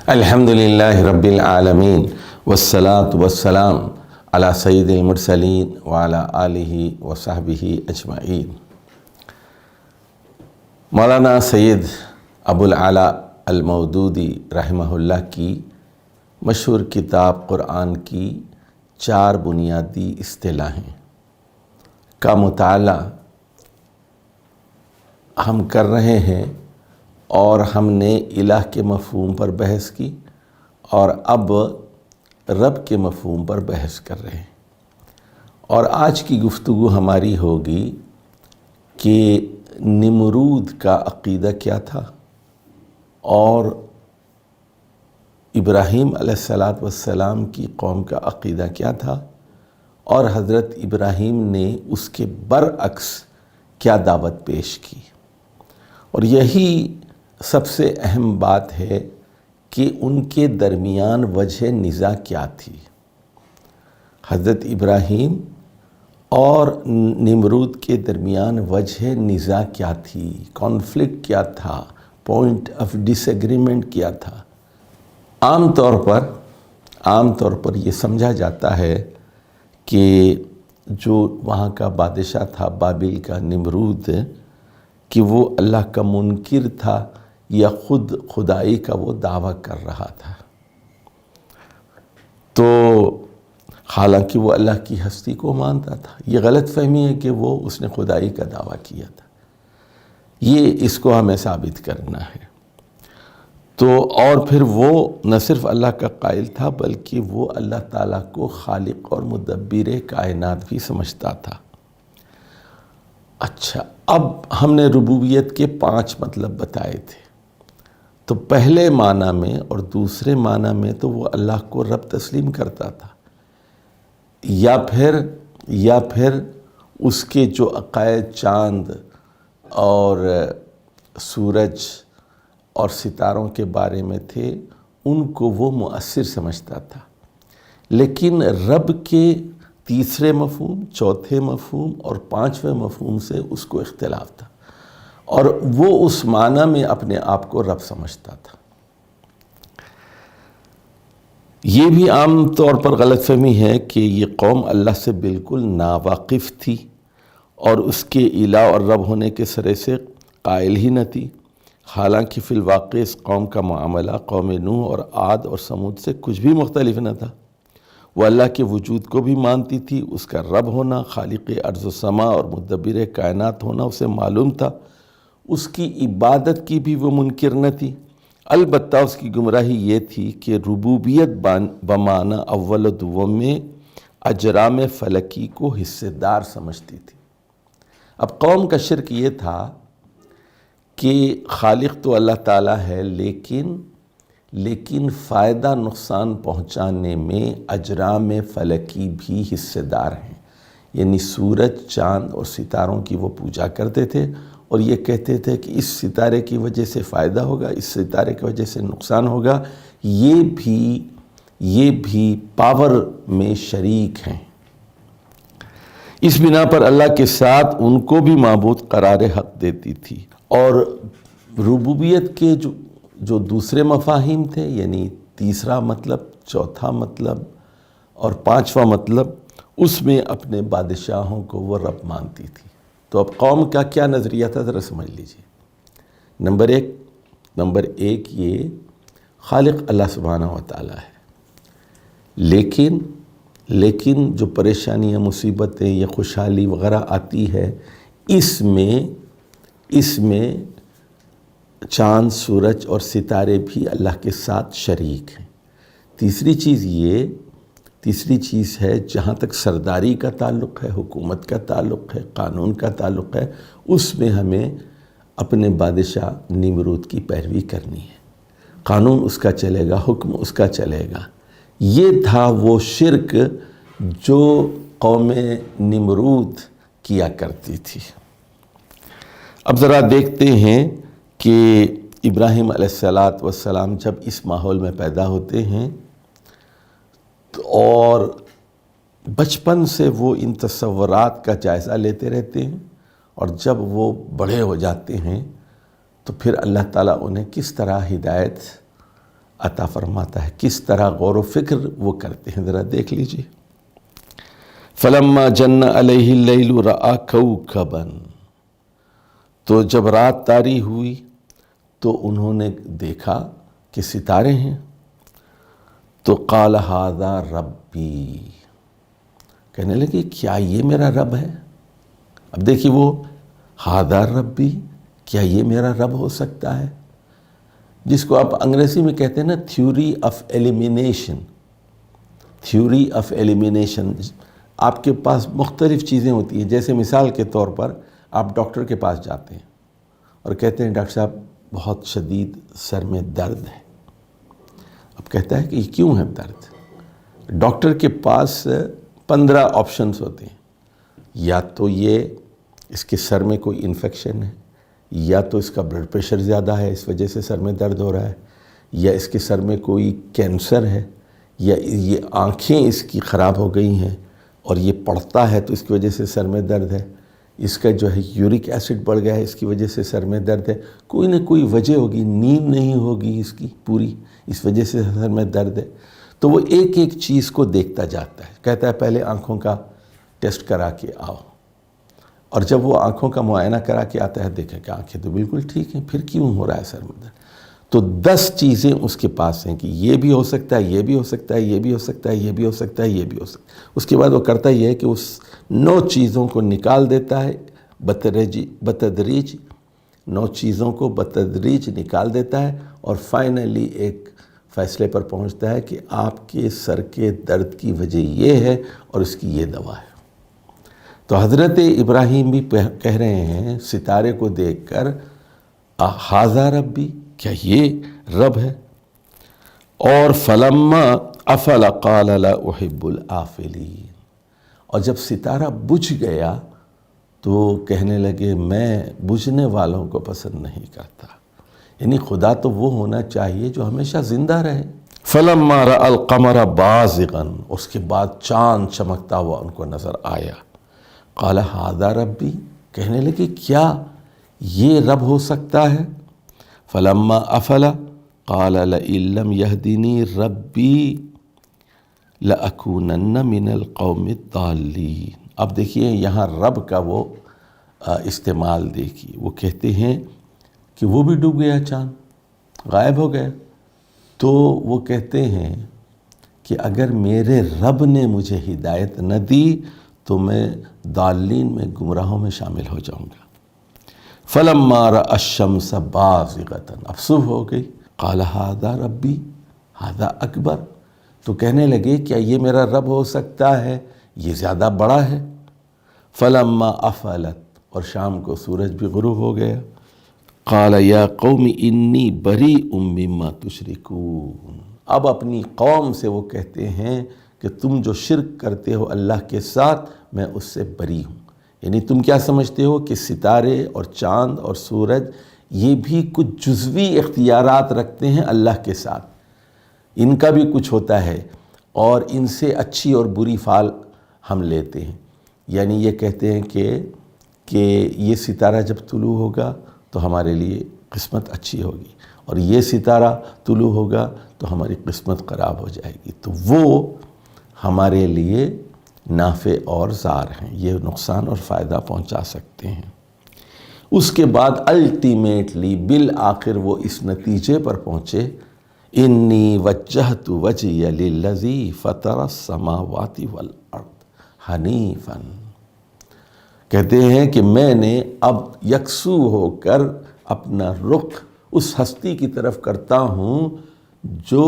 الحمدللہ رب العالمین والصلاة والسلام علی سید المرسلین وعلی آلہ وصحبہ اجمعین۔ مولانا سید ابو العلا المودودی رحمہ اللہ کی مشہور کتاب قرآن کی 4 بنیادی اصطلاحیں کا مطالعہ ہم کر رہے ہیں، اور ہم نے الہ کے مفہوم پر بحث کی اور اب رب کے مفہوم پر بحث کر رہے ہیں۔ اور آج کی گفتگو ہماری ہوگی کہ نمرود کا عقیدہ کیا تھا اور ابراہیم علیہ السلام کی قوم کا عقیدہ کیا تھا، اور حضرت ابراہیم نے اس کے برعکس کیا دعوت پیش کی۔ اور یہی سب سے اہم بات ہے کہ ان کے درمیان وجہ نزاع کیا تھی۔ حضرت ابراہیم اور نمرود کے درمیان وجہ نزاع کیا تھی، کانفلکٹ کیا تھا، پوائنٹ آف ڈس ایگریمنٹ کیا تھا۔ عام طور پر یہ سمجھا جاتا ہے کہ جو وہاں کا بادشاہ تھا بابل کا نمرود، کہ وہ اللہ کا منکر تھا یا خود خدائی کا وہ دعویٰ کر رہا تھا۔ تو حالانکہ وہ اللہ کی ہستی کو مانتا تھا، یہ غلط فہمی ہے کہ اس نے خدائی کا دعویٰ کیا تھا۔ اس کو ہمیں ثابت کرنا ہے۔ تو اور پھر وہ نہ صرف اللہ کا قائل تھا بلکہ وہ اللہ تعالیٰ کو خالق اور مدبر کائنات بھی سمجھتا تھا۔ اچھا، اب ہم نے ربوبیت کے 5 مطلب بتائے تھے۔ تو پہلے معنی میں اور دوسرے معنی میں تو وہ اللہ کو رب تسلیم کرتا تھا، یا پھر اس کے جو عقائد چاند اور سورج اور ستاروں کے بارے میں تھے ان کو وہ مؤثر سمجھتا تھا۔ لیکن رب کے تیسرے مفہوم، چوتھے مفہوم اور 5ویں مفہوم سے اس کو اختلاف تھا، اور وہ اس معنی میں اپنے آپ کو رب سمجھتا تھا۔ یہ بھی عام طور پر غلط فہمی ہے کہ یہ قوم اللہ سے بالکل ناواقف تھی اور اس کے الہ اور رب ہونے کے سرے سے قائل ہی نہ تھی، حالانکہ فی الواقع اس قوم کا معاملہ قوم نوح اور عاد اور سمود سے کچھ بھی مختلف نہ تھا۔ وہ اللہ کے وجود کو بھی مانتی تھی، اس کا رب ہونا، خالق ارض و سما اور مدبر کائنات ہونا اسے معلوم تھا، اس کی عبادت کی بھی وہ منکر نہ تھی۔ البتہ اس کی گمراہی یہ تھی کہ ربوبیت بمعنی اول و دوم میں اجرام فلکی کو حصے دار سمجھتی تھی۔ اب قوم کا شرک یہ تھا کہ خالق تو اللہ تعالیٰ ہے، لیکن فائدہ نقصان پہنچانے میں اجرام فلکی بھی حصے دار ہیں، یعنی سورج، چاند اور ستاروں کی وہ پوجا کرتے تھے اور یہ کہتے تھے کہ اس ستارے کی وجہ سے فائدہ ہوگا، اس ستارے کی وجہ سے نقصان ہوگا۔ یہ بھی پاور میں شریک ہیں۔ اس بنا پر اللہ کے ساتھ ان کو بھی معبود قرار حق دیتی تھی۔ اور ربوبیت کے جو دوسرے مفاہیم تھے، یعنی تیسرا مطلب، چوتھا مطلب اور 5واں مطلب، اس میں اپنے بادشاہوں کو وہ رب مانتی تھی۔ تو اب قوم کا کیا نظریہ تھا ذرا سمجھ لیجئے۔ نمبر ایک یہ خالق اللہ سبحانہ و تعالیٰ ہے، لیکن جو پریشانیاں، مصیبتیں یا خوشحالی وغیرہ آتی ہے، اس میں چاند، سورج اور ستارے بھی اللہ کے ساتھ شریک ہیں۔ تیسری چیز ہے جہاں تک سرداری کا تعلق ہے، حکومت کا تعلق ہے، قانون کا تعلق ہے، اس میں ہمیں اپنے بادشاہ نمرود کی پیروی کرنی ہے، قانون اس کا چلے گا، حکم اس کا چلے گا۔ یہ تھا وہ شرک جو قوم نمرود کیا کرتی تھی۔ اب ذرا دیکھتے ہیں کہ ابراہیم علیہ السلام جب اس ماحول میں پیدا ہوتے ہیں اور بچپن سے وہ ان تصورات کا جائزہ لیتے رہتے ہیں، اور جب وہ بڑے ہو جاتے ہیں تو پھر اللہ تعالیٰ انہیں کس طرح ہدایت عطا فرماتا ہے۔ کس طرح غور و فکر وہ کرتے ہیں ذرا دیکھ لیجئے۔ فلما جن علیہ اللیل رأى کوکبا، تو جب رات طاری ہوئی تو انہوں نے دیکھا کہ ستارے ہیں، تو قال ھذا ربی، کہنے لگے کیا یہ میرا رب ہے؟ اب دیکھیے وہ ھذا ربی، کیا یہ میرا رب ہو سکتا ہے؟ جس کو آپ انگریزی میں کہتے ہیں نا theory of elimination. Theory of elimination, آپ کے پاس مختلف چیزیں ہوتی ہیں، جیسے مثال کے طور پر آپ ڈاکٹر کے پاس جاتے ہیں اور کہتے ہیں ڈاکٹر صاحب بہت شدید سر میں درد ہے۔ اب کہتا ہے کہ یہ کیوں ہے درد؟ ڈاکٹر کے پاس 15 آپشنز ہوتے ہیں، یا تو یہ اس کے سر میں کوئی انفیکشن ہے، یا تو اس کا بلڈ پریشر زیادہ ہے اس وجہ سے سر میں درد ہو رہا ہے، یا اس کے سر میں کوئی کینسر ہے، یا یہ آنکھیں اس کی خراب ہو گئی ہیں اور یہ پڑھتا ہے تو اس کی وجہ سے سر میں درد ہے، اس کا جو ہے یورک ایسڈ بڑھ گیا ہے اس کی وجہ سے سر میں درد ہے، کوئی نہ کوئی وجہ ہوگی، نیند نہیں ہوگی اس کی پوری، اس وجہ سے سر میں درد ہے۔ تو وہ ایک ایک چیز کو دیکھتا جاتا ہے، کہتا ہے پہلے آنکھوں کا ٹیسٹ کرا کے آؤ، اور جب وہ آنکھوں کا معائنہ کرا کے آتا ہے دیکھیں کہ آنکھیں تو بالکل ٹھیک ہیں، پھر کیوں ہو رہا ہے سر میں درد؟ تو 10 چیزیں اس کے پاس ہیں کہ یہ بھی ہو سکتا ہے، یہ بھی ہو سکتا ہے، یہ بھی ہو سکتا ہے، یہ بھی ہو سکتا ہے، یہ بھی ہو سکتا ہے۔ اس کے بعد وہ کرتا یہ ہے کہ اس 9 چیزوں کو نکال دیتا ہے بتدریج، 9 چیزوں کو بتدریج نکال دیتا ہے، اور فائنلی ایک فیصلے پر پہنچتا ہے کہ آپ کے سر کے درد کی وجہ یہ ہے اور اس کی یہ دوا ہے۔ تو حضرت ابراہیم بھی کہہ رہے ہیں ستارے کو دیکھ کر ھذا ربی، کیا یہ رب ہے؟ اور فلما افل قال لا احب الآفلین، اور جب ستارہ بجھ گیا تو کہنے لگے میں بجھنے والوں کو پسند نہیں کرتا، یعنی خدا تو وہ ہونا چاہیے جو ہمیشہ زندہ رہے۔ فلما رأى القمر بازغا، اس کے بعد چاند چمکتا ہوا ان کو نظر آیا، قال ھذا ربی، کہنے لگے کیا یہ رب ہو سکتا ہے؟ فلما افل قال لئن لم يهدني ربی لأکونن من القوم الضالین۔ اب دیکھیے یہاں رب کا وہ استعمال دیکھیے، وہ کہتے ہیں کہ وہ بھی ڈوب گیا، چاند غائب ہو گیا، تو وہ کہتے ہیں کہ اگر میرے رب نے مجھے ہدایت نہ دی تو میں ضالین میں، گمراہوں میں شامل ہو جاؤں گا۔ فلما رأى الشمس بازغة، اب صبح ہو گئی، قال ھذا ربی ھذا اکبر، تو کہنے لگے کیا یہ میرا رب ہو سکتا ہے، یہ زیادہ بڑا ہے۔ فلما افلت، اور شام کو سورج بھی غروب ہو گیا، قال یا قوم انی بریء مما تشرکون، اب اپنی قوم سے وہ کہتے ہیں کہ تم جو شرک کرتے ہو اللہ کے ساتھ میں اس سے بری ہوں، یعنی تم کیا سمجھتے ہو کہ ستارے اور چاند اور سورج یہ بھی کچھ جزوی اختیارات رکھتے ہیں اللہ کے ساتھ، ان کا بھی کچھ ہوتا ہے اور ان سے اچھی اور بری فعل ہم لیتے ہیں، یعنی یہ کہتے ہیں کہ یہ ستارہ جب طلوع ہوگا تو ہمارے لیے قسمت اچھی ہوگی، اور یہ ستارہ طلوع ہوگا تو ہماری قسمت خراب ہو جائے گی، تو وہ ہمارے لیے نافع اور ضار ہیں، یہ نقصان اور فائدہ پہنچا سکتے ہیں۔ اس کے بعد الٹیمیٹلی بالآخر وہ اس نتیجے پر پہنچے، انی وجہت وجہی للذی فطر السماوات والارض حنیفا، کہتے ہیں کہ میں نے اب یکسو ہو کر اپنا رخ اس ہستی کی طرف کرتا ہوں جو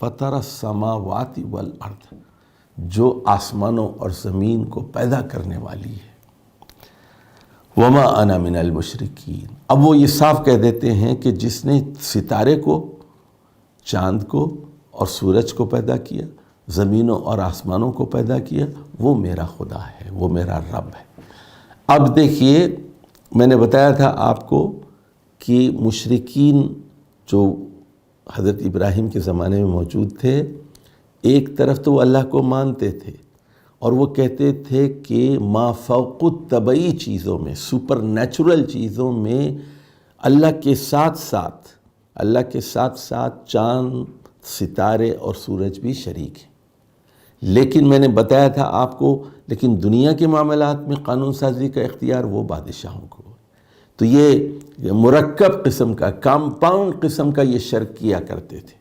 فطر السماوات والارض، جو آسمانوں اور زمین کو پیدا کرنے والی ہے۔ وما انا من المشرکین، اب وہ یہ صاف کہہ دیتے ہیں کہ جس نے ستارے کو، چاند کو اور سورج کو پیدا کیا، زمینوں اور آسمانوں کو پیدا کیا، وہ میرا خدا ہے، وہ میرا رب ہے۔ اب دیکھیے میں نے بتایا تھا آپ کو کہ مشرکین جو حضرت ابراہیم کے زمانے میں موجود تھے، ایک طرف تو وہ اللہ کو مانتے تھے اور وہ کہتے تھے کہ ما فوق الطبعی چیزوں میں، سپر نیچرل چیزوں میں اللہ کے ساتھ ساتھ اللہ کے ساتھ ساتھ چاند، ستارے اور سورج بھی شریک ہیں۔ لیکن میں نے بتایا تھا آپ کو، لیکن دنیا کے معاملات میں قانون سازی کا اختیار وہ بادشاہوں کو۔ تو یہ مرکب قسم کا، کمپاؤنڈ قسم کا یہ شرک کیا کرتے تھے،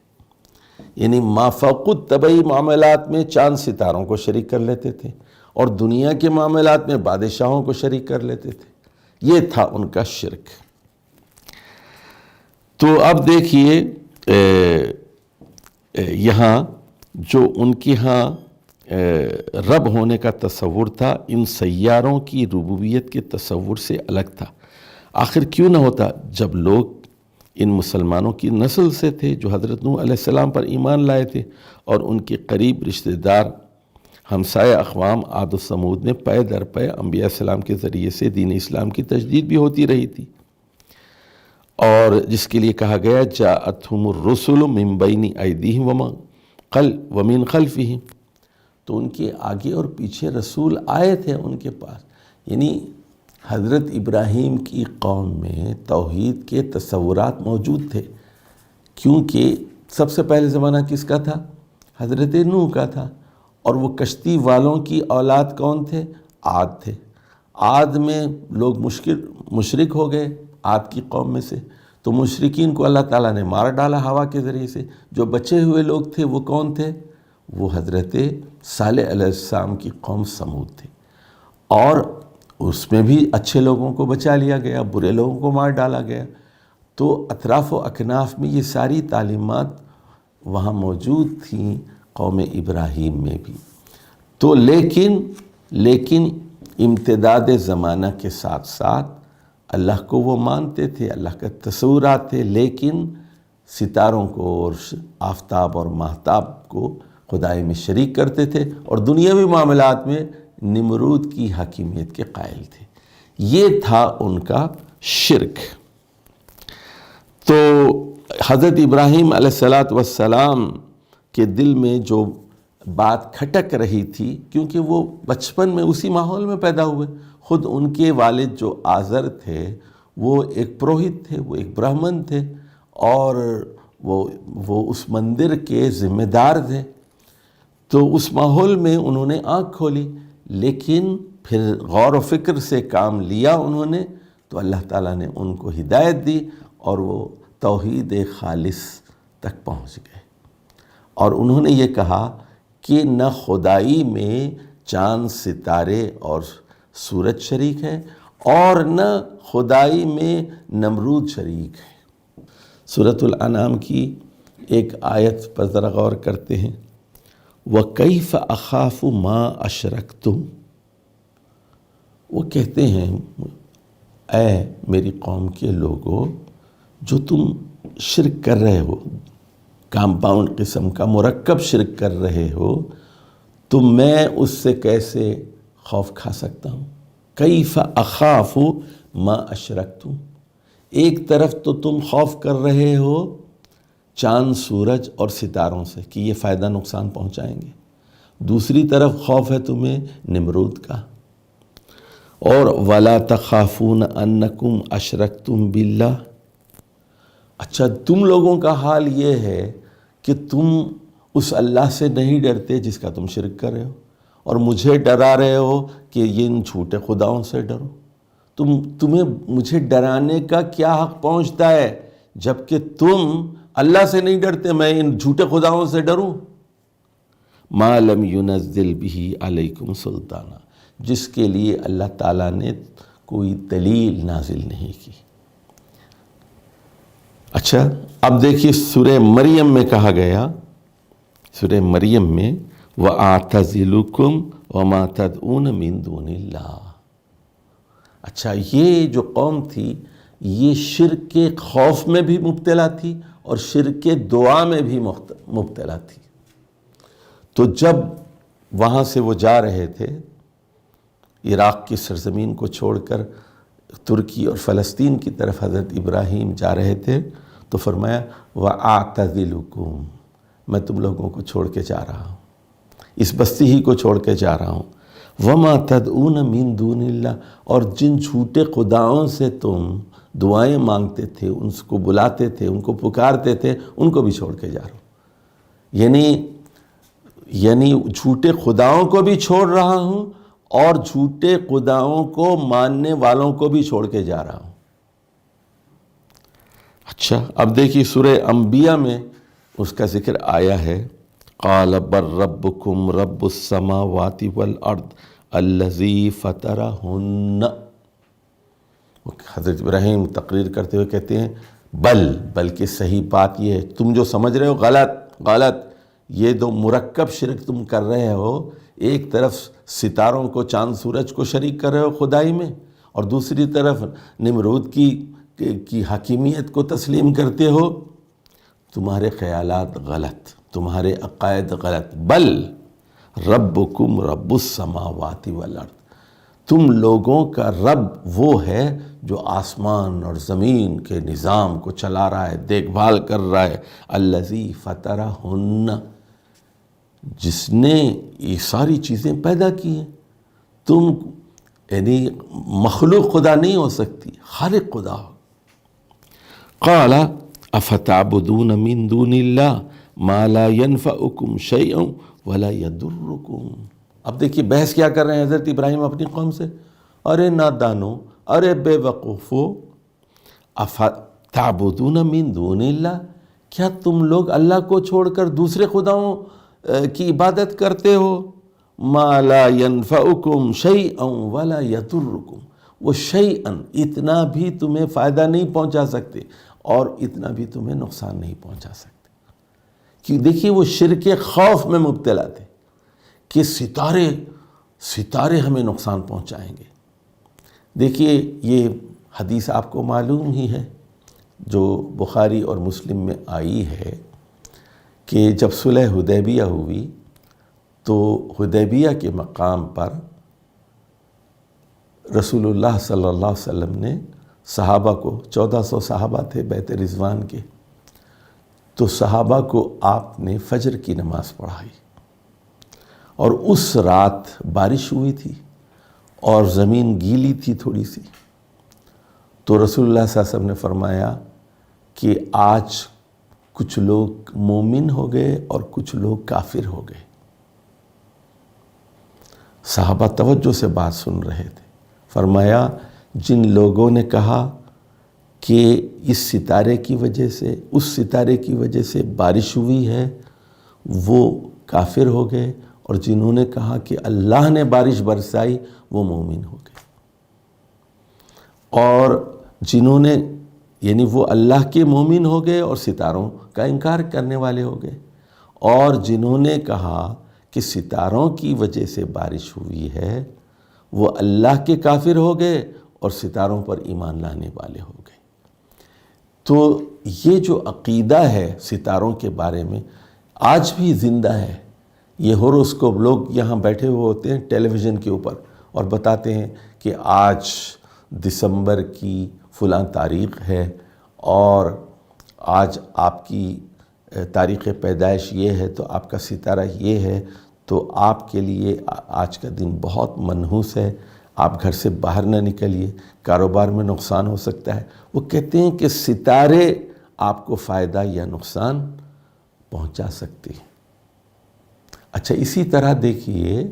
یعنی مافوق الطبعی معاملات میں چاند ستاروں کو شریک کر لیتے تھے اور دنیا کے معاملات میں بادشاہوں کو شریک کر لیتے تھے۔ یہ تھا ان کا شرک۔ تو اب دیکھیے یہاں جو ان کے ہاں رب ہونے کا تصور تھا، ان سیاروں کی ربوبیت کے تصور سے الگ تھا۔ آخر کیوں نہ ہوتا جب لوگ ان مسلمانوں کی نسل سے تھے جو حضرت نوح علیہ السلام پر ایمان لائے تھے، اور ان کے قریب رشتہ دار ہمسایہ اقوام عاد و سمود میں پے در پے انبیاء السلام کے ذریعے سے دین اسلام کی تجدید بھی ہوتی رہی تھی، اور جس کے لیے کہا گیا جاءتہم الرسل من بین ایدیہم ومن خلفہم، تو ان کے آگے اور پیچھے رسول آئے تھے ان کے پاس۔ یعنی حضرت ابراہیم کی قوم میں توحید کے تصورات موجود تھے، کیونکہ سب سے پہلے زمانہ کس کا تھا؟ حضرت نوح کا تھا، اور وہ کشتی والوں کی اولاد کون تھے؟ عاد تھے۔ عاد میں لوگ مشرک ہو گئے عاد کی قوم میں سے، تو مشرکین کو اللہ تعالیٰ نے مار ڈالا ہوا کے ذریعے سے۔ جو بچے ہوئے لوگ تھے وہ کون تھے؟ وہ حضرت صالح علیہ السلام کی قوم سمود تھے، اور اس میں بھی اچھے لوگوں کو بچا لیا گیا، برے لوگوں کو مار ڈالا گیا۔ تو اطراف و اکناف میں یہ ساری تعلیمات وہاں موجود تھیں قوم ابراہیم میں بھی۔ تو لیکن امتداد زمانہ کے ساتھ ساتھ اللہ کو وہ مانتے تھے، اللہ کا تصورات تھے، لیکن ستاروں کو اور آفتاب اور ماہتاب کو خدائی میں شریک کرتے تھے، اور دنیاوی معاملات میں نمرود کی حاکمیت کے قائل تھے۔ یہ تھا ان کا شرک۔ تو حضرت ابراہیم علیہ السلام کے دل میں جو بات کھٹک رہی تھی، کیونکہ وہ بچپن میں اسی ماحول میں پیدا ہوئے، خود ان کے والد جو آزر تھے وہ ایک پروہت تھے، وہ ایک برہمن تھے، اور وہ اس مندر کے ذمہ دار تھے۔ تو اس ماحول میں انہوں نے آنکھ کھولی، لیکن پھر غور و فکر سے کام لیا انہوں نے، تو اللہ تعالیٰ نے ان کو ہدایت دی، اور وہ توحید خالص تک پہنچ گئے۔ اور انہوں نے یہ کہا کہ نہ خدائی میں چاند، ستارے اور سورج شریک ہے، اور نہ خدائی میں نمرود شریک ہے۔ سورۃ الانعام کی ایک آیت پر ذرا غور کرتے ہیں، وَكَيْفَ أَخَافُ مَا أَشْرَكْتُمْ، وہ کہتے ہیں اے میری قوم کے لوگوں، جو تم شرک کر رہے ہو، کمپاؤنڈ قسم کا مرکب شرک کر رہے ہو، تو میں اس سے کیسے خوف کھا سکتا ہوں؟ کیف اخاف ما اشرکتم، ایک طرف تو تم خوف کر رہے ہو چاند، سورج اور ستاروں سے کہ یہ فائدہ نقصان پہنچائیں گے، دوسری طرف خوف ہے تمہیں نمرود کا، اور وَلَا تَخَافُونَ أَنَّكُمْ أَشْرَكْتُمْ بِاللَّهِ، اچھا تم لوگوں کا حال یہ ہے کہ تم اس اللہ سے نہیں ڈرتے جس کا تم شرک کر رہے ہو، اور مجھے ڈرا رہے ہو کہ یہ ان جھوٹے خداؤں سے ڈرو۔ تمہیں مجھے ڈرانے کا کیا حق پہنچتا ہے جبکہ تم اللہ سے نہیں ڈرتے، میں ان جھوٹے خداؤں سے ڈروں؟ مَا لَمْ يُنَزِّلْ بِهِ عَلَيْكُمْ سُلْطَانًا، جس کے لیے اللہ تعالیٰ نے کوئی دلیل نازل نہیں کی۔ اچھا اب دیکھیے سورہ مریم میں کہا گیا، سورہ مریم میں وَأَعْتَزِلُكُمْ وَمَا تَدْعُونَ مِن دُونِ اللَّهِ، اچھا یہ جو قوم تھی یہ شرک کے خوف میں بھی مبتلا تھی اور شرک کے دعا میں بھی مبتلا تھی۔ تو جب وہاں سے وہ جا رہے تھے، عراق کی سرزمین کو چھوڑ کر ترکی اور فلسطین کی طرف حضرت ابراہیم جا رہے تھے، تو فرمایا وَأَعْتَزِلُكُمْ، میں تم لوگوں کو چھوڑ کے جا رہا ہوں، اس بستی ہی کو چھوڑ کے جا رہا ہوں، وما تدعون من دون اللہ، اور جن جھوٹے خداؤں سے تم دعائیں مانگتے تھے، ان کو بلاتے تھے، ان کو پکارتے تھے، ان کو بھی چھوڑ کے جا رہا ہوں۔ یعنی جھوٹے خداؤں کو بھی چھوڑ رہا ہوں اور جھوٹے خداؤں کو ماننے والوں کو بھی چھوڑ کے جا رہا ہوں۔ اچھا، اب دیکھیے سورہ انبیاء میں اس کا ذکر آیا ہے، قال بل ربکم رب السماوات والارض الذی فطرہن۔ حضرت ابراہیم تقریر کرتے ہوئے کہتے ہیں بلکہ صحیح بات یہ ہے، تم جو سمجھ رہے ہو غلط، یہ دو مرکب شرک تم کر رہے ہو، ایک طرف ستاروں کو، چاند سورج کو شریک کر رہے ہو خدائی میں، اور دوسری طرف نمرود کی حکیمیت کو تسلیم کرتے ہو۔ تمہارے خیالات غلط، تمہارے عقائد غلط۔ بل ربکم رب السماوات والارض، تم لوگوں کا رب وہ ہے جو آسمان اور زمین کے نظام کو چلا رہا ہے، دیکھ بھال کر رہا ہے۔ الذی فطرہن، جس نے یہ ساری چیزیں پیدا کی ہیں۔ تم یعنی مخلوق خدا نہیں ہو سکتی، خالق خدا ہو۔ قال افتعبدون من دون اللہ ما لا ينفعکم شیئا ولا یضرکم۔ اب دیکھیے بحث کیا کر رہے ہیں حضرت ابراہیم اپنی قوم سے، ارے نادانو، ارے بے وقوفو، افتعبدون من دون اللہ، کیا تم لوگ اللہ کو چھوڑ کر دوسرے خداؤں کی عبادت کرتے ہو؟ ما لا ينفعکم شیئا ولا یضرکم، وہ شیئا اتنا بھی تمہیں فائدہ نہیں پہنچا سکتے اور اتنا بھی تمہیں نقصان نہیں پہنچا سکتے۔ کہ دیکھیے وہ شرک خوف میں مبتلا تھے کہ ستارے ہمیں نقصان پہنچائیں گے۔ دیکھیے یہ حدیث آپ کو معلوم ہی ہے جو بخاری اور مسلم میں آئی ہے کہ جب صلح حدیبیہ ہوئی تو حدیبیہ کے مقام پر رسول اللہ صلی اللہ علیہ وسلم نے صحابہ کو، 1400 صحابہ تھے بیت رضوان کے، تو صحابہ کو آپ نے فجر کی نماز پڑھائی، اور اس رات بارش ہوئی تھی اور زمین گیلی تھی تھوڑی سی، تو رسول اللہ صلی اللہ علیہ وسلم نے فرمایا کہ آج کچھ لوگ مومن ہو گئے اور کچھ لوگ کافر ہو گئے۔ صحابہ توجہ سے بات سن رہے تھے۔ فرمایا جن لوگوں نے کہا کہ اس ستارے کی وجہ سے، اس ستارے کی وجہ سے بارش ہوئی ہے، وہ کافر ہو گئے، اور جنہوں نے کہا کہ اللہ نے بارش برسائی وہ مومن ہو گئے۔ اور جنہوں نے یعنی وہ اللہ کے مومن ہو گئے اور ستاروں کا انکار کرنے والے ہو گئے، اور جنہوں نے کہا کہ ستاروں کی وجہ سے بارش ہوئی ہے وہ اللہ کے کافر ہو گئے اور ستاروں پر ایمان لانے والے ہو گئے۔ تو یہ جو عقیدہ ہے ستاروں کے بارے میں آج بھی زندہ ہے۔ یہ ہوروسکوپ، لوگ یہاں بیٹھے ہوئے ہوتے ہیں ٹیلی ویژن کے اوپر اور بتاتے ہیں کہ آج دسمبر کی فلاں تاریخ ہے اور آج آپ کی تاریخ پیدائش یہ ہے تو آپ کا ستارہ یہ ہے، تو آپ کے لیے آج کا دن بہت منحوس ہے، آپ گھر سے باہر نہ نکلیے، کاروبار میں نقصان ہو سکتا ہے۔ وہ کہتے ہیں کہ ستارے آپ کو فائدہ یا نقصان پہنچا سکتے ہیں۔ اچھا، اسی طرح دیکھیے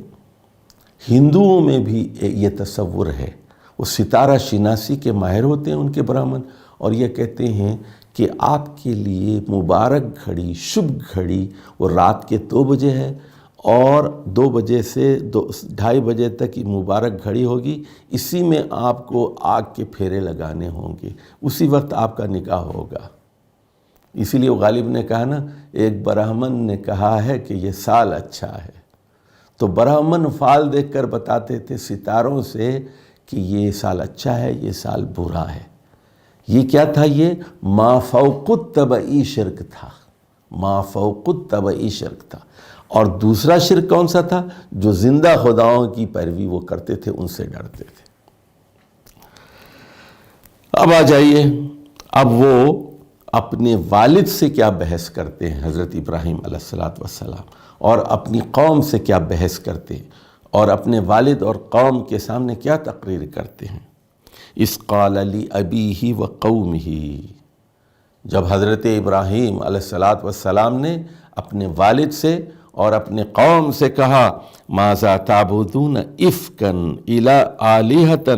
ہندوؤں میں بھی یہ تصور ہے، وہ ستارہ شناسی کے ماہر ہوتے ہیں ان کے برہمن، اور یہ کہتے ہیں کہ آپ کے لیے مبارک گھڑی، شبھ گھڑی وہ رات کے 2 بجے ہے، اور 2 بجے سے 2:30 بجے تک یہ مبارک گھڑی ہوگی، اسی میں آپ کو آگ کے پھیرے لگانے ہوں گے، اسی وقت آپ کا نکاح ہوگا۔ اسی لیے غالب نے کہا نا، ایک برہمن نے کہا ہے کہ یہ سال اچھا ہے، تو برہمن فال دیکھ کر بتاتے تھے ستاروں سے کہ یہ سال اچھا ہے، یہ سال برا ہے۔ یہ کیا تھا؟ یہ ما فوق الطبعی شرک تھا، ما فوق الطبعی شرک تھا۔ اور دوسرا شرک کون سا تھا؟ جو زندہ خداؤں کی پیروی وہ کرتے تھے، ان سے ڈرتے تھے۔ اب آ جائیے، اب وہ اپنے والد سے کیا بحث کرتے ہیں حضرت ابراہیم علیہ السلام، اور اپنی قوم سے کیا بحث کرتے ہیں، اور اپنے والد اور قوم کے سامنے کیا تقریر کرتے ہیں؟ اذ قال لأبیہ وقومہ، جب حضرت ابراہیم علیہ السلام نے اپنے والد سے اور اپنے قوم سے کہا ماذا تعبدون افکا الی آلہۃ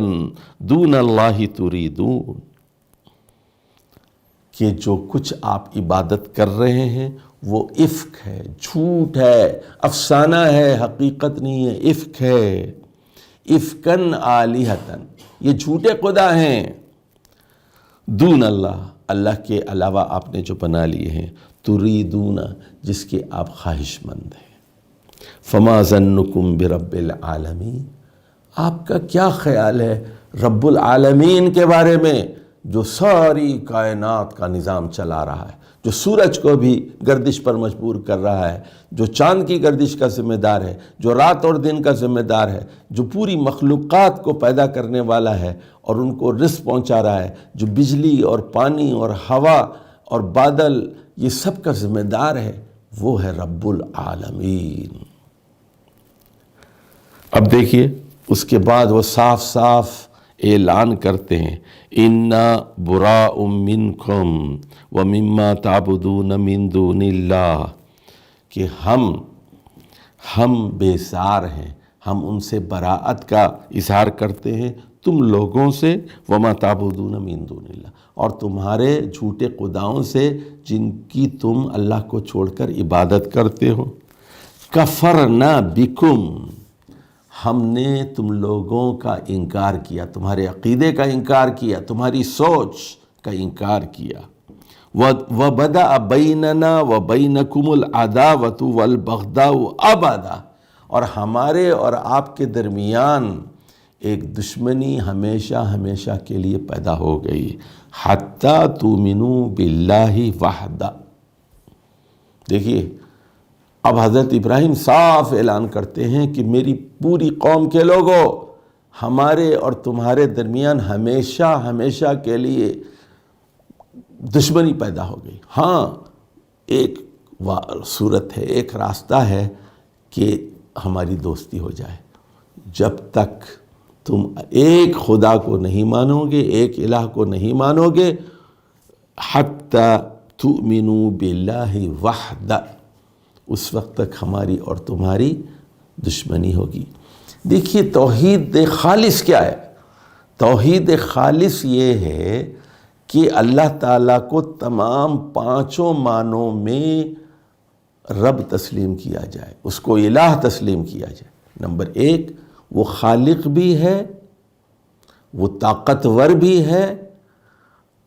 دون اللہ تریدون، کہ جو کچھ آپ عبادت کر رہے ہیں وہ افک ہے، جھوٹ ہے، افسانہ ہے، حقیقت نہیں ہے، افک ہے۔ افکن آلہتن، یہ جھوٹے خدا ہیں، دون اللہ، اللہ کے علاوہ آپ نے جو بنا لیے ہیں، تریدون، جس کے آپ خواہش مند ہیں۔ فما ظنکم برب العالمین، آپ کا کیا خیال ہے رب العالمین کے بارے میں، جو ساری کائنات کا نظام چلا رہا ہے، جو سورج کو بھی گردش پر مجبور کر رہا ہے، جو چاند کی گردش کا ذمہ دار ہے، جو رات اور دن کا ذمہ دار ہے، جو پوری مخلوقات کو پیدا کرنے والا ہے اور ان کو رزق پہنچا رہا ہے، جو بجلی اور پانی اور ہوا اور بادل یہ سب کا ذمہ دار ہے، وہ ہے رب العالمین۔ اب دیکھیے اس کے بعد وہ صاف صاف اعلان کرتے ہیں اِنَّا بُرَاءٌ مِّنْكُمْ وَمِمَّا تَعْبُدُونَ مِن دُونِ اللَّهِ، کہ ہم بیزار ہیں، ہم ان سے براءت کا اظہار کرتے ہیں، تم لوگوں سے، وَمَا تَعْبُدُونَ مِن دُونِ اللَّهِ، اور تمہارے جھوٹے خداؤں سے جن کی تم اللہ کو چھوڑ کر عبادت کرتے ہو۔ کفرنا بکم، ہم نے تم لوگوں کا انکار کیا، تمہارے عقیدے کا انکار کیا، تمہاری سوچ کا انکار کیا۔ وَبَدَأَ بَيْنَنَا وَبَيْنَكُمُ الْعَدَاوَةُ وَالْبَغْضَاءُ أَبَدًا، اور ہمارے اور آپ کے درمیان ایک دشمنی ہمیشہ ہمیشہ کے لیے پیدا ہو گئی، حَتَّى تُؤْمِنُوا بِاللَّهِ وَحْدَهُ۔ دیکھیے اب حضرت ابراہیم صاف اعلان کرتے ہیں کہ میری پوری قوم کے لوگوں، ہمارے اور تمہارے درمیان ہمیشہ ہمیشہ کے لیے دشمنی پیدا ہو گئی۔ ہاں ایک صورت ہے، ایک راستہ ہے کہ ہماری دوستی ہو جائے، جب تک تم ایک خدا کو نہیں مانو گے، ایک الہ کو نہیں مانو گے، حتی تؤمنوا باللہ وحدہ، اس وقت تک ہماری اور تمہاری دشمنی ہوگی۔ دیکھیے توحید خالص کیا ہے؟ توحید خالص یہ ہے کہ اللہ تعالیٰ کو تمام پانچوں معنوں میں رب تسلیم کیا جائے، اس کو الہ تسلیم کیا جائے۔ نمبر ایک، وہ خالق بھی ہے، وہ طاقتور بھی ہے،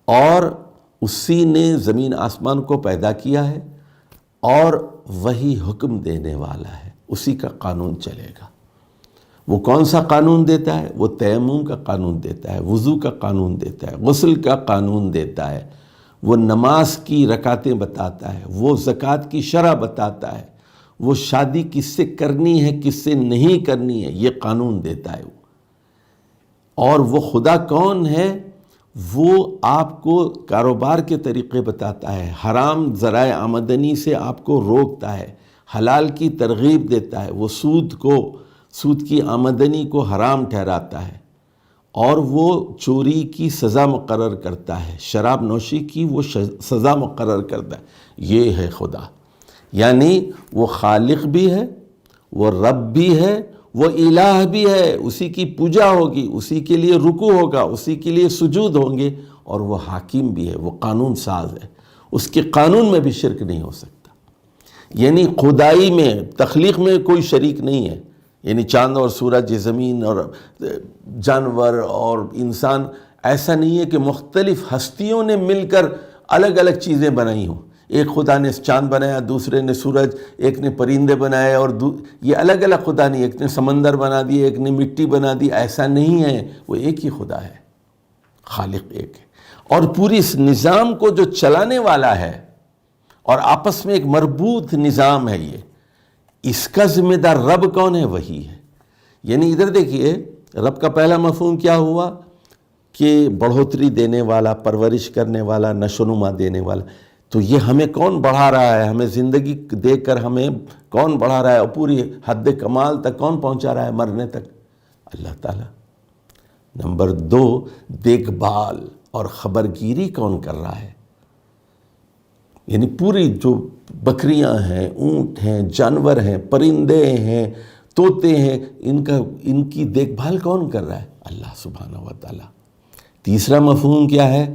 اور اسی نے زمین آسمان کو پیدا کیا ہے، اور وہی حکم دینے والا ہے، اسی کا قانون چلے گا۔ وہ کون سا قانون دیتا ہے؟ وہ تیمم کا قانون دیتا ہے، وضو کا قانون دیتا ہے، غسل کا قانون دیتا ہے، وہ نماز کی رکعتیں بتاتا ہے، وہ زکوٰۃ کی شرح بتاتا ہے، وہ شادی کس سے کرنی ہے کس سے نہیں کرنی ہے یہ قانون دیتا ہے۔ اور وہ خدا کون ہے؟ وہ آپ کو کاروبار کے طریقے بتاتا ہے، حرام ذرائع آمدنی سے آپ کو روکتا ہے، حلال کی ترغیب دیتا ہے، وہ سود کی آمدنی کو حرام ٹھہراتا ہے، اور وہ چوری کی سزا مقرر کرتا ہے، شراب نوشی کی وہ سزا مقرر کرتا ہے۔ یہ ہے خدا، یعنی وہ خالق بھی ہے، وہ رب بھی ہے، وہ الہ بھی ہے، اسی کی پوجا ہوگی، اسی کے لیے رکوع ہوگا، اسی کے لیے سجود ہوں گے، اور وہ حاکم بھی ہے، وہ قانون ساز ہے، اس کے قانون میں بھی شرک نہیں ہو سکتا۔ یعنی خدائی میں، تخلیق میں کوئی شریک نہیں ہے، یعنی چاند اور سورج، زمین اور جانور اور انسان، ایسا نہیں ہے کہ مختلف ہستیوں نے مل کر الگ الگ چیزیں بنائی ہوں۔ ایک خدا نے چاند بنایا، دوسرے نے سورج، ایک نے پرندے بنائے، اور یہ الگ الگ خدا نہیں، ایک نے سمندر بنا دی، ایک نے مٹی بنا دی، ایسا نہیں ہے، وہ ایک ہی خدا ہے، خالق ایک ہے، اور پوری اس نظام کو جو چلانے والا ہے، اور آپس میں ایک مربوط نظام ہے یہ، اس کا ذمہ دار رب کون ہے؟ وہی ہے۔ یعنی ادھر دیکھیے رب کا پہلا مفہوم کیا ہوا کہ بڑھوتری دینے والا، پرورش کرنے والا، نشو و نما دینے والا۔ تو یہ ہمیں کون بڑھا رہا ہے؟ ہمیں زندگی دے کر ہمیں کون بڑھا رہا ہے اور پوری حد کمال تک کون پہنچا رہا ہے، مرنے تک؟ اللہ تعالیٰ۔ نمبر 2، دیکھ بھال اور خبرگیری کون کر رہا ہے؟ یعنی پوری جو بکریاں ہیں، اونٹ ہیں، جانور ہیں، پرندے ہیں، طوطے ہیں، ان کی دیکھ بھال کون کر رہا ہے؟ اللہ سبحانہ و تعالیٰ۔ تیسرا مفہوم کیا ہے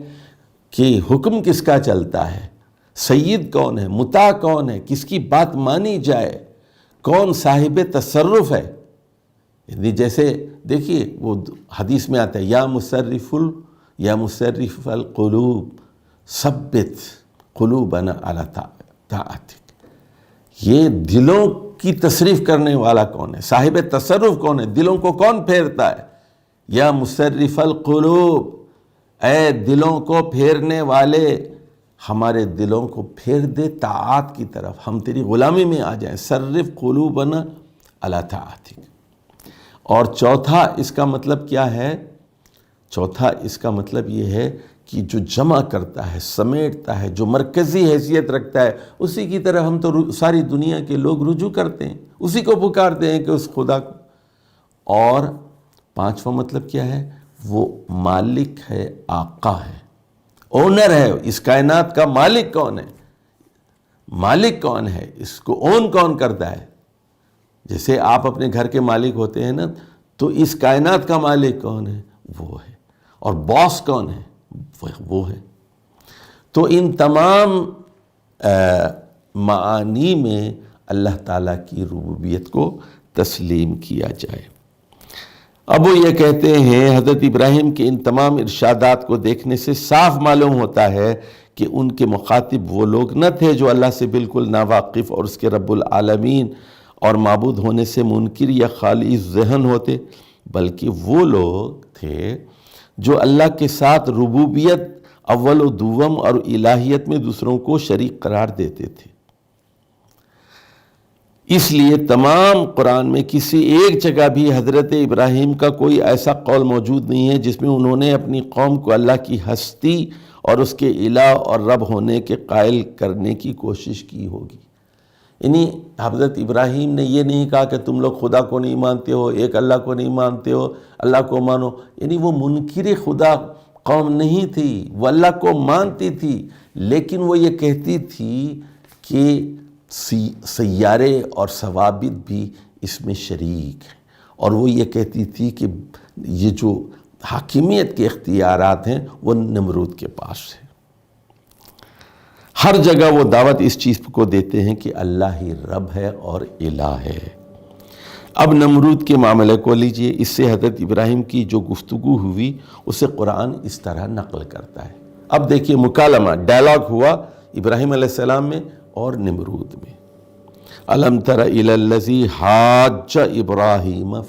کہ حکم کس کا چلتا ہے، سید کون ہے، مطاع کون ہے، کس کی بات مانی جائے، کون صاحب تصرف ہے؟ یعنی جیسے دیکھیے وہ حدیث میں آتا ہے یا مصرف القلوب ثبت قلوبنا علی طاعتک۔ یہ دلوں کی تصریف کرنے والا کون ہے، صاحب تصرف کون ہے، دلوں کو کون پھیرتا ہے؟ یا مصرف القلوب، اے دلوں کو پھیرنے والے، ہمارے دلوں کو پھیر دے طاعات کی طرف، ہم تیری غلامی میں آ جائیں، صرف قلوبنا علی طاعتک۔ اور چوتھا اس کا مطلب کیا ہے؟ چوتھا اس کا مطلب یہ ہے کہ جو جمع کرتا ہے، سمیٹتا ہے، جو مرکزی حیثیت رکھتا ہے، اسی کی طرح ہم تو ساری دنیا کے لوگ رجوع کرتے ہیں، اسی کو پکارتے ہیں کہ اس خدا کو۔ اور پانچواں مطلب کیا ہے؟ وہ مالک ہے، آقا ہے، اونر ہے۔ اس کائنات کا مالک کون ہے؟ مالک کون ہے؟ اس کو اون کون کرتا ہے؟ جیسے آپ اپنے گھر کے مالک ہوتے ہیں نا، تو اس کائنات کا مالک کون ہے؟ وہ ہے۔ اور باس کون ہے؟ وہ ہے۔ تو ان تمام معانی میں اللہ تعالیٰ کی ربوبیت کو تسلیم کیا جائے۔ اب وہ یہ کہتے ہیں حضرت ابراہیم کے ان تمام ارشادات کو دیکھنے سے صاف معلوم ہوتا ہے کہ ان کے مخاطب وہ لوگ نہ تھے جو اللہ سے بالکل ناواقف اور اس کے رب العالمین اور معبود ہونے سے منکر یا خالی ذہن ہوتے، بلکہ وہ لوگ تھے جو اللہ کے ساتھ ربوبیت اول و دوم اور الہیت میں دوسروں کو شریک قرار دیتے تھے۔ اس لیے تمام قرآن میں کسی ایک جگہ بھی حضرت ابراہیم کا کوئی ایسا قول موجود نہیں ہے جس میں انہوں نے اپنی قوم کو اللہ کی ہستی اور اس کے الہ اور رب ہونے کے قائل کرنے کی کوشش کی ہوگی۔ یعنی حضرت ابراہیم نے یہ نہیں کہا کہ تم لوگ خدا کو نہیں مانتے ہو، ایک اللہ کو نہیں مانتے ہو، اللہ کو مانو۔ یعنی وہ منکر خدا قوم نہیں تھی، وہ اللہ کو مانتی تھی، لیکن وہ یہ کہتی تھی کہ سیارے اور ثوابت بھی اس میں شریک ہیں، اور وہ یہ کہتی تھی کہ یہ جو حاکمیت کے اختیارات ہیں وہ نمرود کے پاس ہے۔ ہر جگہ وہ دعوت اس چیز کو دیتے ہیں کہ اللہ ہی رب ہے اور الہ ہے۔ اب نمرود کے معاملے کو لیجئے، اس سے حضرت ابراہیم کی جو گفتگو ہوئی اسے قرآن اس طرح نقل کرتا ہے۔ اب دیکھیے مکالمہ، ڈائلاگ ہوا ابراہیم علیہ السلام میں اور نمرود میں۔ الم تر الی الذی حاج ابراہیم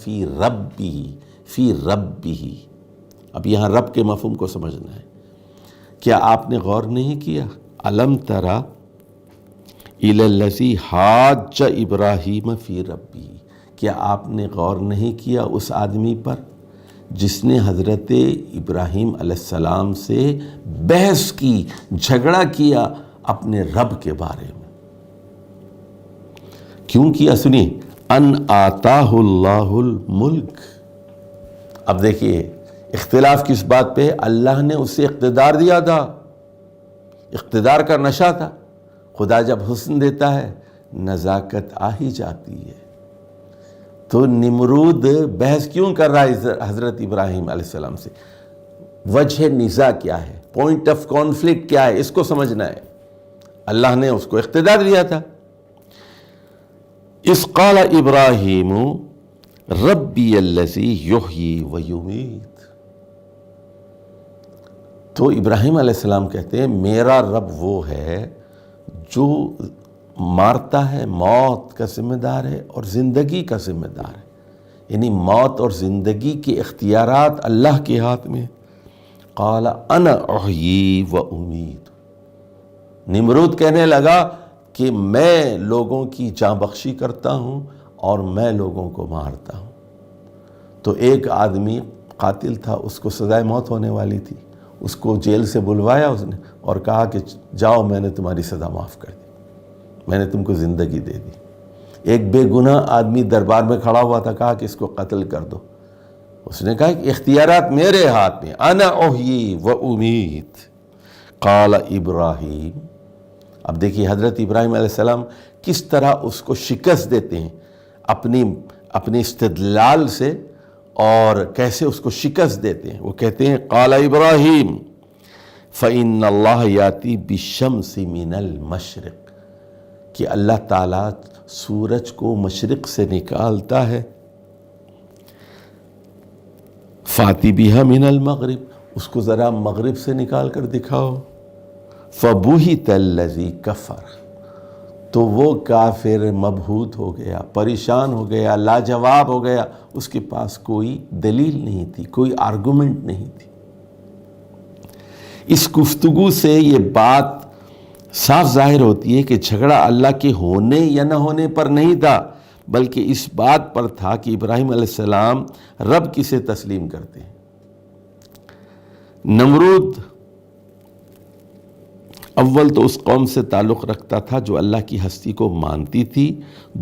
فی ربہ۔ اب یہاں رب کے مفہوم کو سمجھنا ہے۔ کیا آپ نے غور نہیں کیا؟ الم تر الی الذی حاج ابراہیم فی ربہ، کیا آپ نے غور نہیں کیا اس آدمی پر جس نے حضرت ابراہیم علیہ السلام سے بحث کی، جھگڑا کیا اپنے رب کے بارے میں؟ کیوں کیا؟ سنیے، ان آتاہ اللہ الملک۔ اب دیکھیے اختلاف کس بات پہ؟ اللہ نے اسے اقتدار دیا تھا، اقتدار کا نشہ تھا۔ خدا جب حسن دیتا ہے نزاکت آ ہی جاتی ہے۔ تو نمرود بحث کیوں کر رہا ہے حضرت ابراہیم علیہ السلام سے؟ وجہ نزاع کیا ہے، پوائنٹ آف کانفلکٹ کیا ہے، اس کو سمجھنا ہے۔ اللہ نے اس کو اقتدار دیا تھا۔ اذ قال ابراہیم ربی الذی یحیی و یمیت۔ تو ابراہیم علیہ السلام کہتے ہیں میرا رب وہ ہے جو مارتا ہے، موت کا ذمہ دار ہے اور زندگی کا ذمہ دار ہے۔ یعنی موت اور زندگی کے اختیارات اللہ کے ہاتھ میں۔ قال انا احیی و امیت۔ نمرود کہنے لگا کہ میں لوگوں کی جاں بخشی کرتا ہوں اور میں لوگوں کو مارتا ہوں۔ تو ایک آدمی قاتل تھا، اس کو سزائے موت ہونے والی تھی، اس کو جیل سے بلوایا اس نے اور کہا کہ جاؤ، میں نے تمہاری سزا معاف کر دی، میں نے تم کو زندگی دے دی۔ ایک بے گناہ آدمی دربار میں کھڑا ہوا تھا، کہا کہ اس کو قتل کر دو۔ اس نے کہا کہ اختیارات میرے ہاتھ میں، انا احیی و امیت قال ابراہیم۔ اب دیکھیے حضرت ابراہیم علیہ السلام کس طرح اس کو شکست دیتے ہیں اپنی استدلال سے، اور کیسے اس کو شکست دیتے ہیں۔ وہ کہتے ہیں قال ابراہیم فإن اللہ یاتی بالشمس من المشرق، کہ اللہ تعالیٰ سورج کو مشرق سے نکالتا ہے، فاتی بہا من المغرب، اس کو ذرا مغرب سے نکال کر دکھاؤ، فبہت الذی کفر، تو وہ کافر مبہوت ہو گیا، پریشان ہو گیا، لاجواب ہو گیا، اس کے پاس کوئی دلیل نہیں تھی، کوئی آرگومنٹ نہیں تھی۔ اس گفتگو سے یہ بات صاف ظاہر ہوتی ہے کہ جھگڑا اللہ کے ہونے یا نہ ہونے پر نہیں تھا، بلکہ اس بات پر تھا کہ ابراہیم علیہ السلام رب کسے تسلیم کرتے ہیں۔ نمرود اول تو اس قوم سے تعلق رکھتا تھا جو اللہ کی ہستی کو مانتی تھی،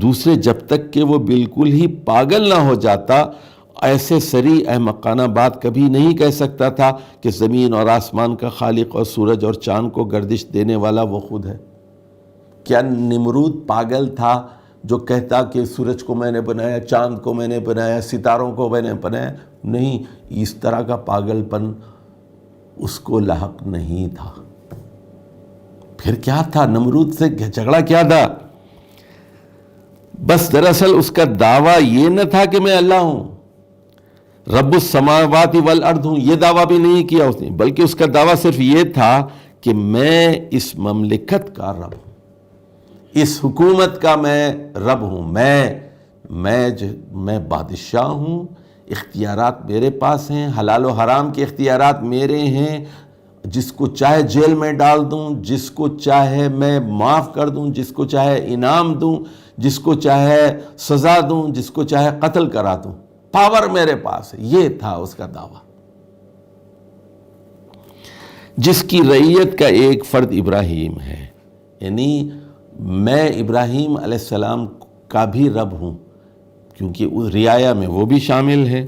دوسرے جب تک کہ وہ بالکل ہی پاگل نہ ہو جاتا ایسے صریح احمقانہ بات کبھی نہیں کہہ سکتا تھا کہ زمین اور آسمان کا خالق اور سورج اور چاند کو گردش دینے والا وہ خود ہے۔ کیا نمرود پاگل تھا جو کہتا کہ سورج کو میں نے بنایا، چاند کو میں نے بنایا، ستاروں کو میں نے بنایا؟ نہیں، اس طرح کا پاگل پن اس کو لاحق نہیں تھا۔ پھر کیا تھا؟ نمرود سے جھگڑا کیا تھا؟ بس دراصل اس کا دعویٰ یہ نہ تھا کہ میں اللہ ہوں، رب السماوات والارض ہوں، یہ دعویٰ بھی نہیں کیا اس نے، بلکہ اس کا دعویٰ صرف یہ تھا کہ میں اس مملکت کا رب ہوں، اس حکومت کا میں رب ہوں، میں بادشاہ ہوں، اختیارات میرے پاس ہیں، حلال و حرام کے اختیارات میرے ہیں، جس کو چاہے جیل میں ڈال دوں، جس کو چاہے میں معاف کر دوں، جس کو چاہے انعام دوں، جس کو چاہے سزا دوں، جس کو چاہے قتل کرا دوں، پاور میرے پاس ہے۔ یہ تھا اس کا دعویٰ، جس کی رعیت کا ایک فرد ابراہیم ہے، یعنی میں ابراہیم علیہ السلام کا بھی رب ہوں، کیونکہ رعایا میں وہ بھی شامل ہے،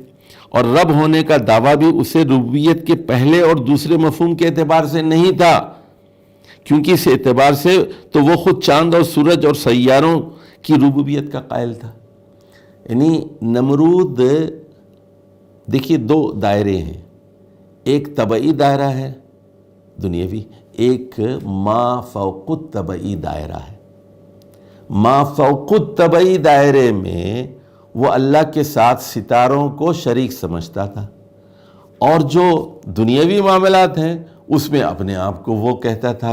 اور رب ہونے کا دعویٰ بھی اسے ربوبیت کے پہلے اور دوسرے مفہوم کے اعتبار سے نہیں تھا، کیونکہ اس اعتبار سے تو وہ خود چاند اور سورج اور سیاروں کی ربوبیت کا قائل تھا۔ یعنی نمرود، دیکھیے دو دائرے ہیں، ایک طبعی دائرہ ہے دنیاوی، ایک ما فوق الطبعی دائرہ ہے۔ ما فوق الطبعی دائرے میں وہ اللہ کے ساتھ ستاروں کو شریک سمجھتا تھا، اور جو دنیاوی معاملات ہیں اس میں اپنے آپ کو وہ کہتا تھا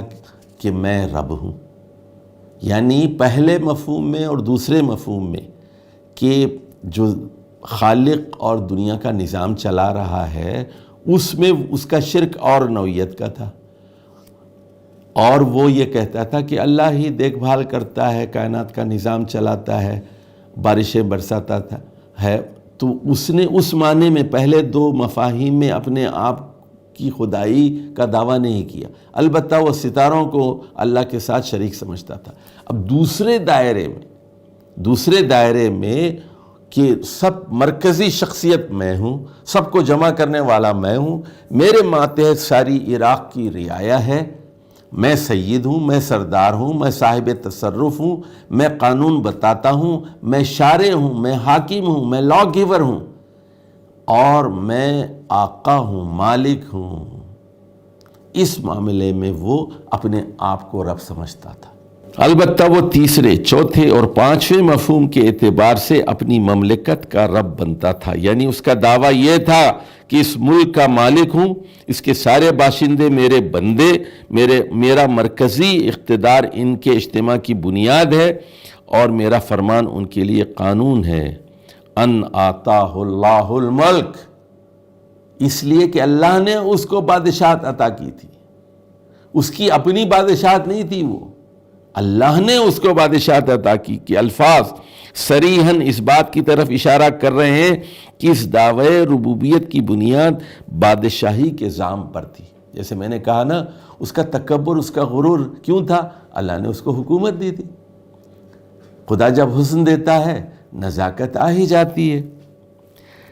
کہ میں رب ہوں۔ یعنی پہلے مفہوم میں اور دوسرے مفہوم میں کہ جو خالق اور دنیا کا نظام چلا رہا ہے، اس میں اس کا شرک اور نوعیت کا تھا، اور وہ یہ کہتا تھا کہ اللہ ہی دیکھ بھال کرتا ہے، کائنات کا نظام چلاتا ہے، بارشیں برساتا ہے۔ تو اس نے اس معنی میں پہلے دو مفاہیم میں اپنے آپ کی خدائی کا دعویٰ نہیں کیا، البتہ وہ ستاروں کو اللہ کے ساتھ شریک سمجھتا تھا۔ اب دوسرے دائرے میں کہ سب مرکزی شخصیت میں ہوں، سب کو جمع کرنے والا میں ہوں، میرے ماتحت ساری عراق کی رعایا ہے، میں سید ہوں، میں سردار ہوں، میں صاحب تصرف ہوں، میں قانون بتاتا ہوں، میں شارع ہوں، میں حاکم ہوں، میں لا گیور ہوں، اور میں آقا ہوں، مالک ہوں۔ اس معاملے میں وہ اپنے آپ کو رب سمجھتا تھا۔ البتہ وہ تیسرے، چوتھے اور پانچویں مفہوم کے اعتبار سے اپنی مملکت کا رب بنتا تھا، یعنی اس کا دعویٰ یہ تھا کہ اس ملک کا مالک ہوں، اس کے سارے باشندے میرے بندے، میرا مرکزی اقتدار ان کے اجتماع کی بنیاد ہے، اور میرا فرمان ان کے لیے قانون ہے۔ ان آتاہ اللہ الملک، اس لیے کہ اللہ نے اس کو بادشاہت عطا کی تھی، اس کی اپنی بادشاہت نہیں تھی، وہ اللہ نے اس کو بادشاہت عطا کی۔ کہ الفاظ صریحاً اس بات کی طرف اشارہ کر رہے ہیں کہ اس دعوے ربوبیت کی بنیاد بادشاہی کے زعم پر تھی۔ جیسے میں نے کہا نا، اس کا تکبر، اس کا غرور کیوں تھا؟ اللہ نے اس کو حکومت دی تھی۔ خدا جب حسن دیتا ہے نزاکت آ ہی جاتی ہے۔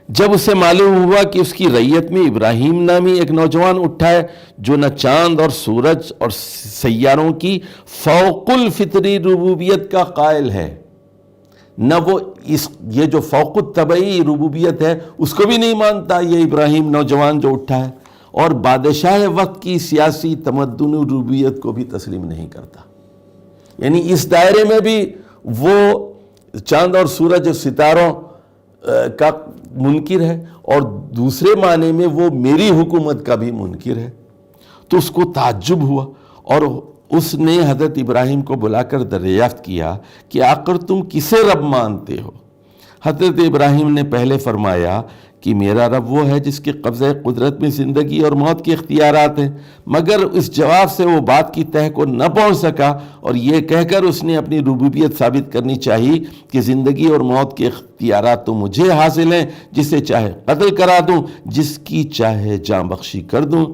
جب اسے معلوم ہوا کہ اس کی رعیت میں ابراہیم نامی ایک نوجوان اٹھا ہے جو نہ چاند اور سورج اور سیاروں کی فوق الفطری ربوبیت کا قائل ہے، نہ وہ یہ جو فوق الطبعی ربوبیت ہے اس کو بھی نہیں مانتا، یہ ابراہیم نوجوان جو اٹھا ہے، اور بادشاہ وقت کی سیاسی تمدن ربوبیت کو بھی تسلیم نہیں کرتا۔ یعنی اس دائرے میں بھی وہ چاند اور سورج اور ستاروں کا منکر ہے، اور دوسرے معنی میں وہ میری حکومت کا بھی منکر ہے۔ تو اس کو تعجب ہوا، اور اس نے حضرت ابراہیم کو بلا کر دریافت کیا کہ آخر تم کسے رب مانتے ہو؟ حضرت ابراہیم نے پہلے فرمایا کہ میرا رب وہ ہے جس کے قبضہ قدرت میں زندگی اور موت کے اختیارات ہیں، مگر اس جواب سے وہ بات کی تہ کو نہ پہنچ سکا، اور یہ کہہ کر اس نے اپنی ربوبیت ثابت کرنی چاہی کہ زندگی اور موت کے اختیارات تو مجھے حاصل ہیں، جسے چاہے قتل کرا دوں، جس کی چاہے جاں بخشی کر دوں۔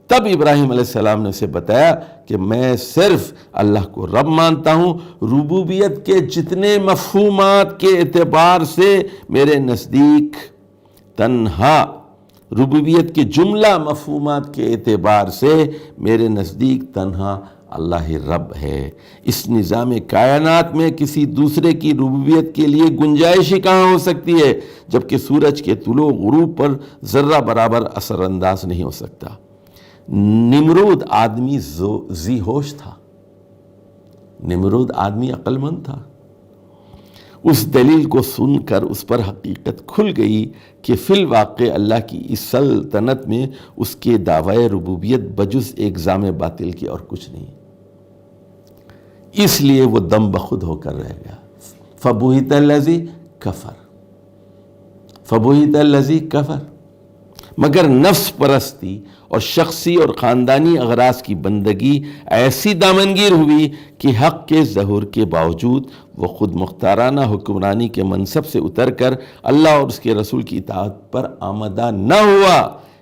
تب ابراہیم علیہ السلام نے اسے بتایا کہ میں صرف اللہ کو رب مانتا ہوں، ربوبیت کے جتنے مفہومات کے اعتبار سے میرے نزدیک تنہا، ربوبیت کے جملہ مفہومات کے اعتبار سے میرے نزدیک تنہا اللہ ہی رب ہے۔ اس نظام کائنات میں کسی دوسرے کی ربوبیت کے لیے گنجائش ہی کہاں ہو سکتی ہے، جبکہ سورج کے طلوع غروب پر ذرہ برابر اثر انداز نہیں ہو سکتا۔ نمرود آدمی ذی ہوش تھا، نمرود آدمی عقل مند تھا۔ اس دلیل کو سن کر اس پر حقیقت کھل گئی کہ فی الواقع اللہ کی اس سلطنت میں اس کے دعوی ربوبیت بجز ایک زام باطل کے اور کچھ نہیں، اس لیے وہ دم بخود ہو کر رہ گیا۔ فبہت الذی کفر، فبہت الذی کفر۔ مگر نفس پرستی اور شخصی اور خاندانی اغراض کی بندگی ایسی دامنگیر ہوئی کہ حق کے ظہور کے باوجود وہ خود مختارانہ حکمرانی کے منصب سے اتر کر اللہ اور اس کے رسول کی اطاعت پر آمدہ نہ ہوا۔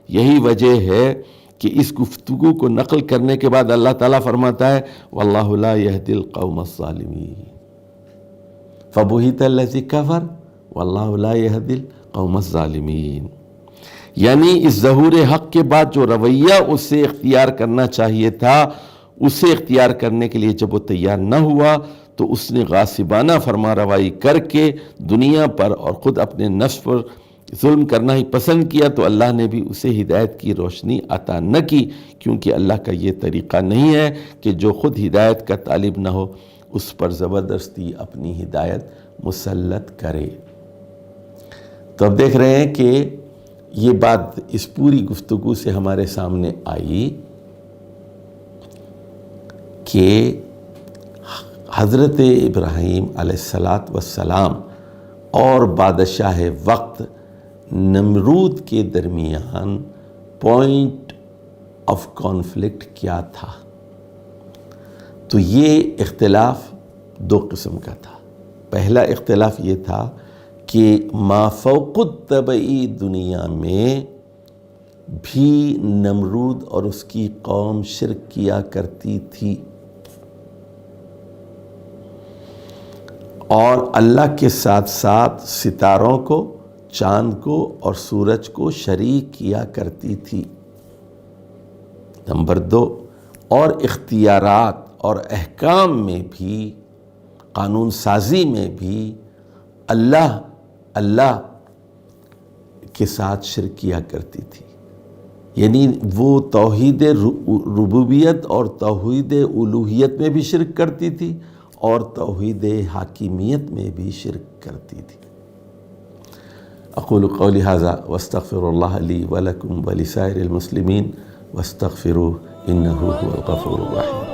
یہی وجہ ہے کہ اس گفتگو کو نقل کرنے کے بعد اللہ تعالیٰ فرماتا ہے واللہ لا یہدی القوم الظالمین، فبہت الذی کفر واللہ لا یہدی القوم الظالمین۔ یعنی اس ظہور حق کے بعد جو رویہ اسے اختیار کرنا چاہیے تھا، اسے اختیار کرنے کے لیے جب وہ تیار نہ ہوا تو اس نے غاصبانہ فرما روائی کر کے دنیا پر اور خود اپنے نفس پر ظلم کرنا ہی پسند کیا، تو اللہ نے بھی اسے ہدایت کی روشنی عطا نہ کی، کیونکہ اللہ کا یہ طریقہ نہیں ہے کہ جو خود ہدایت کا طالب نہ ہو اس پر زبردستی اپنی ہدایت مسلط کرے۔ تو اب دیکھ رہے ہیں کہ یہ بات اس پوری گفتگو سے ہمارے سامنے آئی کہ حضرت ابراہیم علیہ السلام اور بادشاہ وقت نمرود کے درمیان پوائنٹ آف کانفلکٹ کیا تھا۔ تو یہ اختلاف دو قسم کا تھا۔ پہلا اختلاف یہ تھا کہ ما فوق الطبعی دنیا میں بھی نمرود اور اس کی قوم شرک کیا کرتی تھی، اور اللہ کے ساتھ ساتھ ستاروں کو، چاند کو اور سورج کو شریک کیا کرتی تھی۔ نمبر دو، اور اختیارات اور احکام میں بھی، قانون سازی میں بھی اللہ کے ساتھ شرک کیا کرتی تھی۔ یعنی وہ توحید ربوبیت اور توحید الوہیت میں بھی شرک کرتی تھی اور توحید حاکمیت میں بھی شرک کرتی تھی۔ اقول قولی ھذا واستغفر اللہ لی ولکم ولسائر المسلمین واستغفروہ انہ هو الغفور الرحیم۔